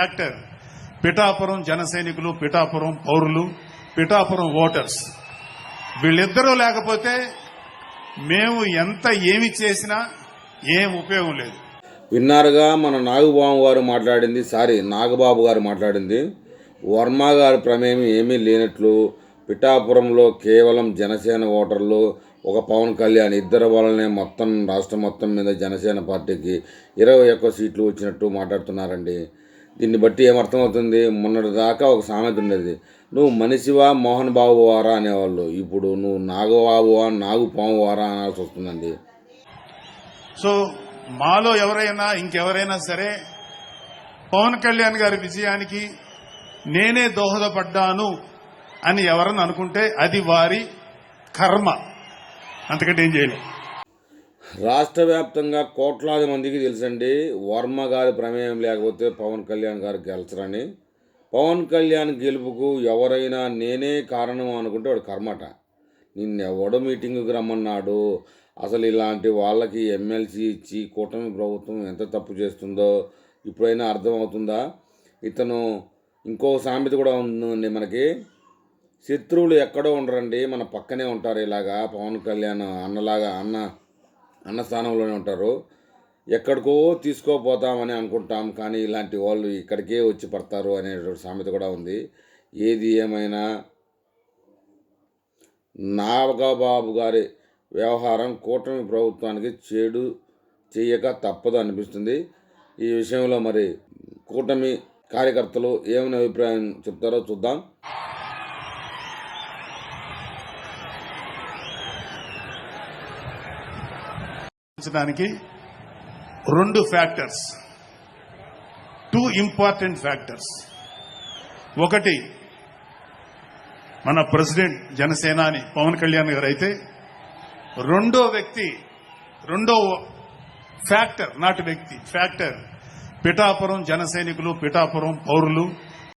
Factor Pithapuram జన సైనికులు, పిఠాపురం పౌరులు, పిఠాపురం ఓటర్స్ వీళ్ళిద్దరూ లేకపోతే మేము ఎంత ఏమి చేసినా ఏం ఉపయోగం లేదు. విన్నారుగా మన నాగబాబు గారు మాట్లాడింది. వర్మ గారి ప్రమేయం ఏమీ లేనట్లు, పిఠాపురంలో కేవలం జనసేన ఓటర్లు, ఒక పవన్ కళ్యాణ్ ఇద్దరు వల్లనే మొత్తం రాష్ట్రం మొత్తం మీద జనసేన పార్టీకి 21 సీట్లు వచ్చినట్టు మాట్లాడుతున్నారండి. దీన్ని బట్టి ఏమర్థమవుతుంది? మొన్నటి దాకా ఒక సామెత ఉండేది, నువ్వు మనిషివా మోహన్ బాబు వారా అనేవాళ్ళు. ఇప్పుడు నువ్వు నాగబాబువా నాగుపాము వారా అనాల్సి వస్తుందండి. సో మాలో ఎవరైనా ఇంకెవరైనా సరే పవన్ కళ్యాణ్ గారి విజయానికి నేనే దోహదపడ్డాను అని ఎవరన్నా అనుకుంటే అది వారి కర్మ, అంతకంటే ఏం చేయలేదు. రాష్ట్ర వ్యాప్తంగా కోట్లాది మందికి తెలుసండి వర్మ గారి ప్రమేయం లేకపోతే పవన్ కళ్యాణ్ గారు గెలిచరని. పవన్ కళ్యాణ్ గెలుపుకు ఎవరైనా నేనే కారణం అనుకుంటే వాడు కర్మట. నిన్నెవడో మీటింగుకి రమ్మన్నాడు. అసలు ఇలాంటి వాళ్ళకి ఎమ్మెల్సీ ఇచ్చి కూటమి ప్రభుత్వం ఎంత తప్పు చేస్తుందో ఇప్పుడైనా అర్థమవుతుందా? ఇతను ఇంకో సామెత కూడా ఉందండి మనకి, శత్రువులు ఎక్కడో ఉండరండి, మన పక్కనే ఉంటారు. ఇలాగా పవన్ కళ్యాణ్ అన్న స్థానంలోనే ఉంటారు. ఎక్కడికో తీసుకోపోతామని అనుకుంటాం, కానీ ఇలాంటి వాళ్ళు ఇక్కడికే వచ్చి పడతారు అనేటువంటి సామెత కూడా ఉంది. ఏది ఏమైనా నాగబాబు గారి వ్యవహారం కూటమి ప్రభుత్వానికి చేడు చేయక తప్పదు అనిపిస్తుంది. ఈ విషయంలో మరి కూటమి కార్యకర్తలు ఏమైనా అభిప్రాయం చెప్తారో చూద్దాం. దానికి 2 ఫ్యాక్టర్స్, 2 ఇంపార్టెంట్ ఫ్యాక్టర్స్. ఒకటి మన ప్రెసిడెంట్ జనసేనాని పవన్ కళ్యాణ్ గారు అయితే, రెండో ఫ్యాక్టర్ పిఠాపురం జన సైనికులు, పిఠాపురం పౌరులు,